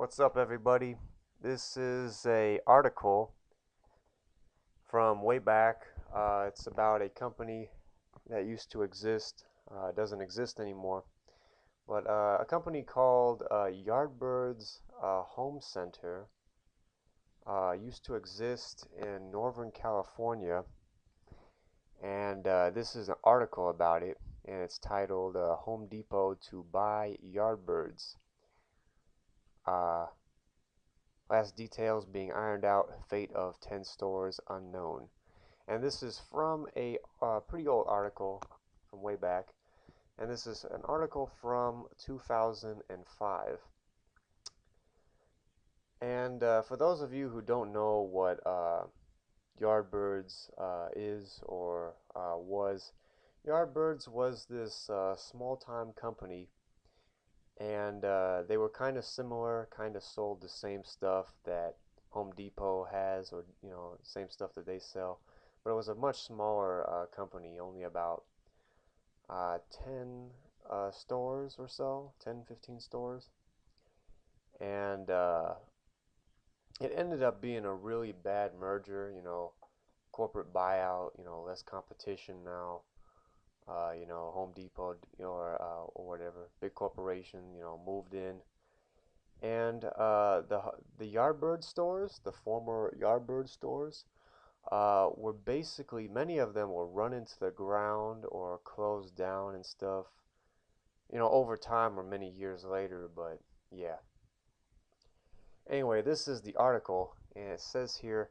What's up, everybody? This is a article from way back. It's about a company that used to exist. It doesn't exist anymore, but a company called Yardbirds Home Center used to exist in Northern California, and this is an article about it, and it's titled "Home Depot to Buy Yardbirds." Uh, Last details being ironed out, fate of 10 stores unknown. And this is from a pretty old article from way back. And this is an article from 2005. And for those of you who don't know what Yardbirds is or was, Yardbirds was this small-time company, and they were kind of similar, kind of sold the same stuff that Home Depot has, or same stuff that they sell, but it was a much smaller company, only about 10 stores or so, 10, 15 stores, and it ended up being a really bad merger, corporate buyout, less competition now. Home Depot, or whatever, big corporation, moved in, and the Yardbird stores, the former Yardbird stores, were basically, many of them were run into the ground or closed down and stuff, over time or many years later, but yeah. Anyway, this is the article, and it says here,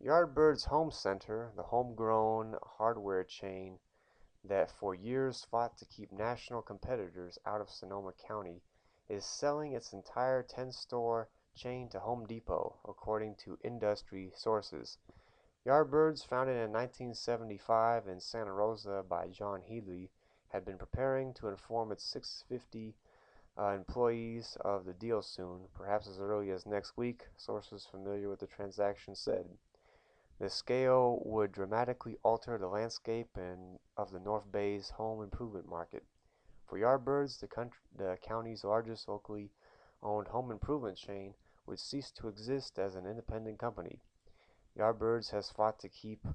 Yardbirds Home Center, the homegrown hardware chain that for years fought to keep national competitors out of Sonoma County, is selling its entire 10-store chain to Home Depot, according to industry sources. Yardbirds, founded in 1975 in Santa Rosa by John Headley, had been preparing to inform its 650 employees of the deal soon, perhaps as early as next week, sources familiar with the transaction said. The scale would dramatically alter the landscape of the North Bay's home improvement market. For Yardbirds, the county's largest locally owned home improvement chain would cease to exist as an independent company. Yardbirds has fought to keep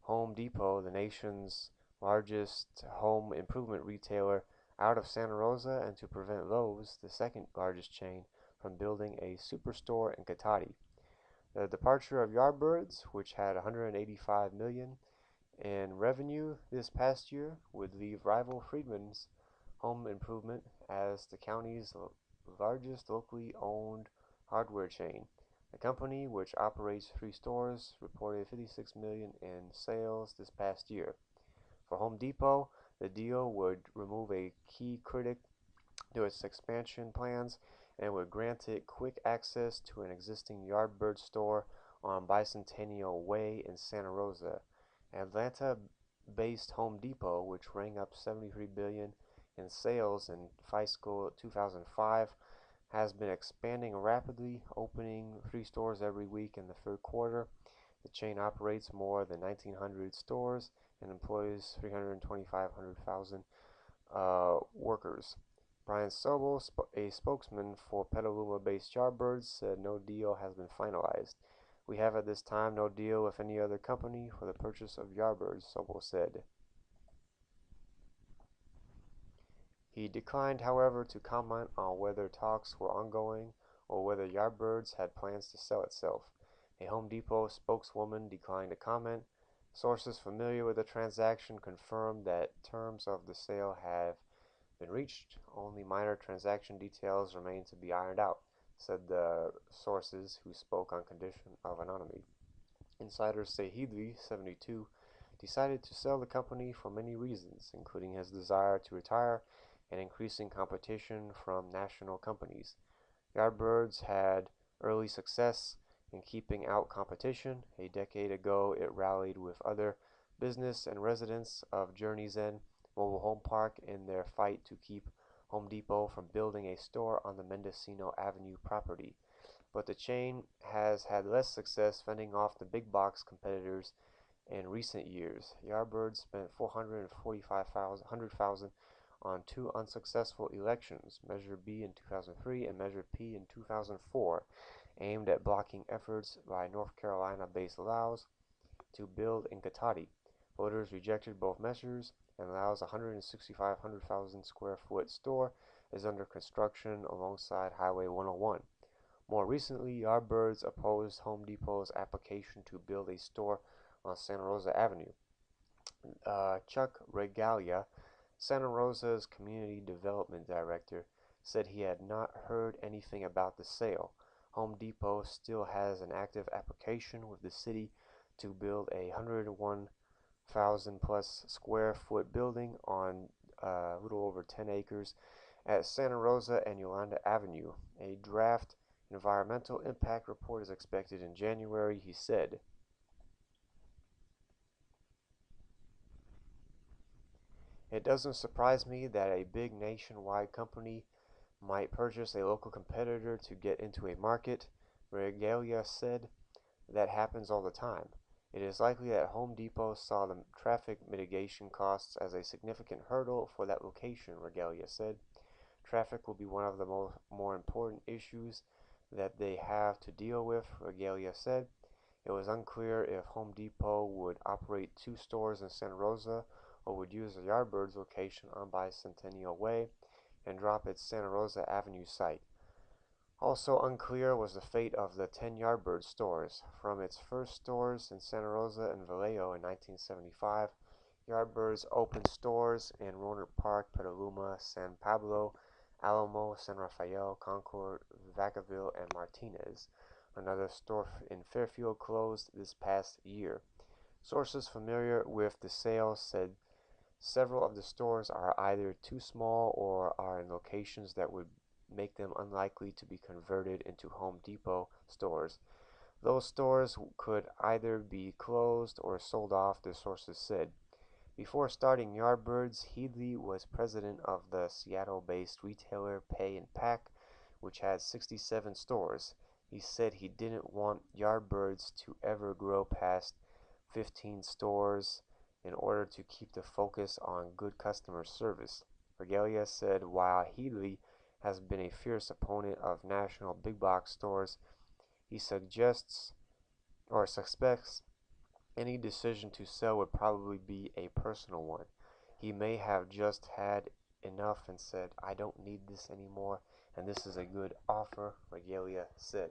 Home Depot, the nation's largest home improvement retailer, out of Santa Rosa and to prevent Lowe's, the second largest chain, from building a superstore in Cotati. The departure of Yardbirds, which had 185 million in revenue this past year, would leave rival Friedman's Home Improvement as the county's largest locally owned hardware chain. The company, which operates 3 stores, reported 56 million in sales this past year. For Home Depot, the deal would remove a key critic to its expansion plans and would grant it quick access to an existing Yardbird store on Bicentennial Way in Santa Rosa. Atlanta-based Home Depot, which rang up 73 billion in sales in fiscal 2005, has been expanding rapidly, opening 3 stores every week in the third quarter. The chain operates more than 1,900 stores and employs 325,000 workers. Brian Sobel, a spokesman for Petaluma-based Yardbirds, said no deal has been finalized. We have at this time no deal with any other company for the purchase of Yardbirds, Sobel said. He declined, however, to comment on whether talks were ongoing or whether Yardbirds had plans to sell itself. A Home Depot spokeswoman declined to comment. Sources familiar with the transaction confirmed that terms of the sale have been reached. Only minor transaction details remain to be ironed out, said the sources who spoke on condition of anonymity. Insiders say Headley, 72, decided to sell the company for many reasons, including his desire to retire and increasing competition from national companies. Yardbirds had early success in keeping out competition. A decade ago, it rallied with other business and residents of Journey's End Mobile Home Park in their fight to keep Home Depot from building a store on the Mendocino Avenue property. But the chain has had less success fending off the big box competitors in recent years. Yardbirds spent $445,000 on two unsuccessful elections, Measure B in 2003 and Measure P in 2004, aimed at blocking efforts by North Carolina-based Laos to build in Katati. Voters rejected both measures, and Laos' 165,000 square foot store is under construction alongside Highway 101. More recently, Yardbirds opposed Home Depot's application to build a store on Santa Rosa Avenue. Chuck Regalia, Santa Rosa's community development director, said he had not heard anything about the sale. Home Depot still has an active application with the city to build a 101,000 plus square foot building on a little over 10 acres at Santa Rosa and Yolanda Avenue. A draft environmental impact report is expected in January, he said. It doesn't surprise me that a big nationwide company might purchase a local competitor to get into a market, Regalia said. That happens all the time. It is likely that Home Depot saw the traffic mitigation costs as a significant hurdle for that location, Regalia said. Traffic will be one of the more important issues that they have to deal with, Regalia said. It was unclear if Home Depot would operate two stores in Santa Rosa or would use the Yardbirds location on Bicentennial Way and drop its Santa Rosa Avenue site. Also unclear was the fate of the 10 Yardbird stores. From its first stores in Santa Rosa and Vallejo in 1975, Yardbirds opened stores in Rohnert Park, Petaluma, San Pablo, Alamo, San Rafael, Concord, Vacaville, and Martinez. Another store in Fairfield closed this past year. Sources familiar with the sale said several of the stores are either too small or are in locations that would make them unlikely to be converted into Home Depot stores. Those stores could either be closed or sold off, the sources said. Before starting Yardbirds, Headley was president of the Seattle-based retailer Pay and Pack, which had 67 stores. He said he didn't want Yardbirds to ever grow past 15 stores in order to keep the focus on good customer service. Regalia said while Headley has been a fierce opponent of national big box stores, he suggests or suspects any decision to sell would probably be a personal one. He may have just had enough and said, I don't need this anymore, and this is a good offer, Regalia said.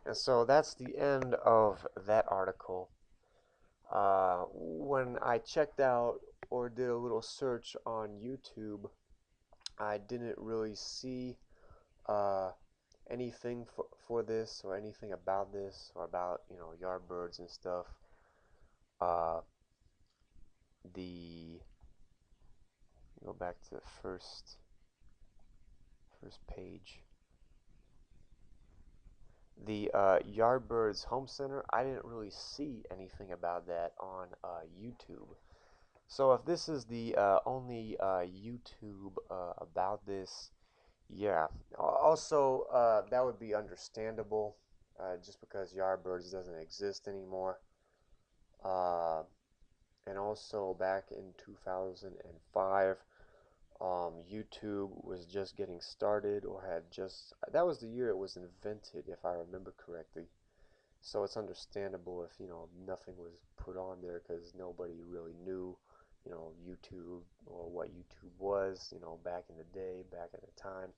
And so that's the end of that article. When I checked out or did a little search on YouTube, I didn't really see anything for this or anything about this or about Yardbirds and stuff. Uh, the go back to the first page. The Yardbirds Home Center. I didn't really see anything about that on YouTube. So if this is the only YouTube about this, yeah. Also, that would be understandable, just because Yardbirds doesn't exist anymore. And also back in 2005, YouTube was just getting started, or had just, that was the year it was invented, if I remember correctly. So it's understandable if, nothing was put on there because nobody really knew, YouTube or what YouTube was, back in the day, back at the time.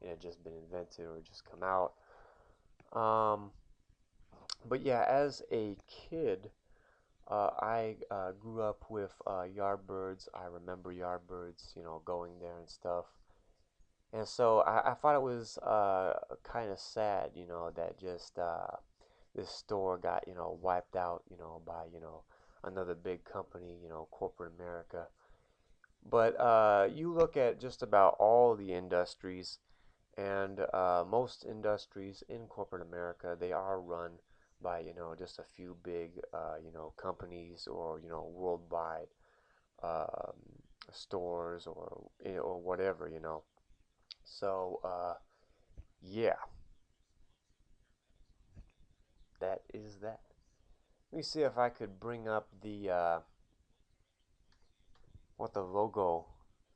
It had just been invented or just come out. But yeah, as a kid, I grew up with Yardbirds. I remember Yardbirds, going there and stuff. And so I thought it was kind of sad, that just this store got, wiped out, by, another big company, corporate America. But you look at just about all the industries, and most industries in corporate America, they are run by, just a few big, companies or, worldwide um, stores or whatever, So, yeah, that is that. Let me see if I could bring up the what the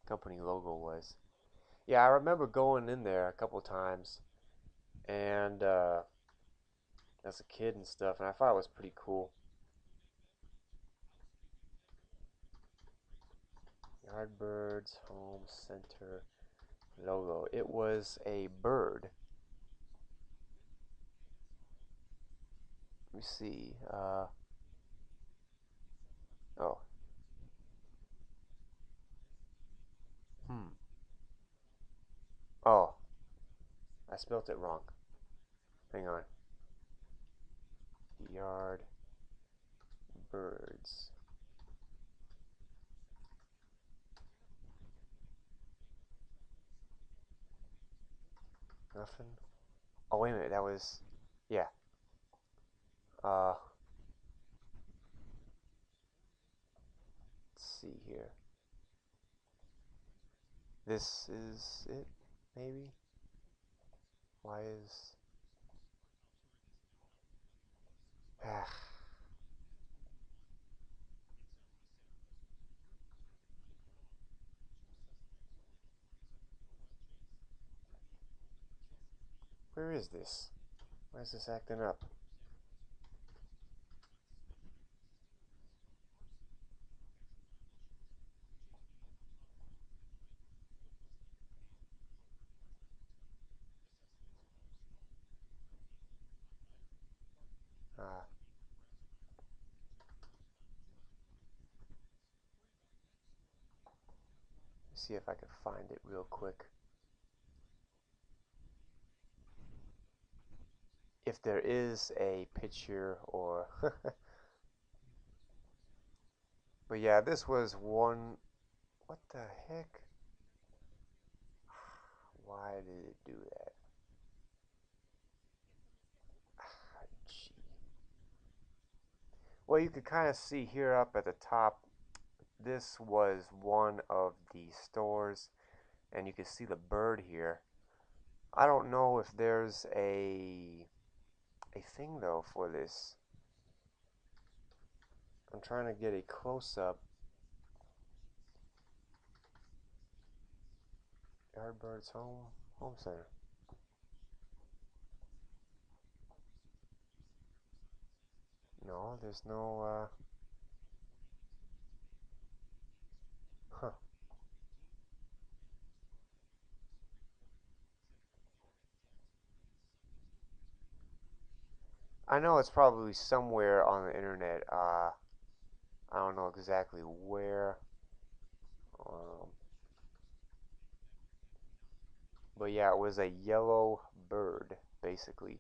company logo was. Yeah, I remember going in there a couple times and as a kid and stuff, and I thought it was pretty cool. Yardbirds Home Center logo. It was a bird. Let me see. Oh, hmm. Oh, I spelt it wrong. Hang on. Yard birds. Nothing. Oh, wait a minute. That was, yeah. Let's see here. This is it, maybe? Why is. Ah, where is this? Why is this acting up? Ah, see if I can find it real quick. If there is a picture or. But yeah, this was one. What the heck? Why did it do that? Ah, gee. Well, you could kind of see here up at the top, this was one of the stores, and you can see the bird here. I don't know if there's a thing though for this. I'm trying to get a close up. Yardbirds Home Center. No, there's no huh. I know it's probably somewhere on the internet. I don't know exactly where. Um, but yeah, it was a yellow bird, basically.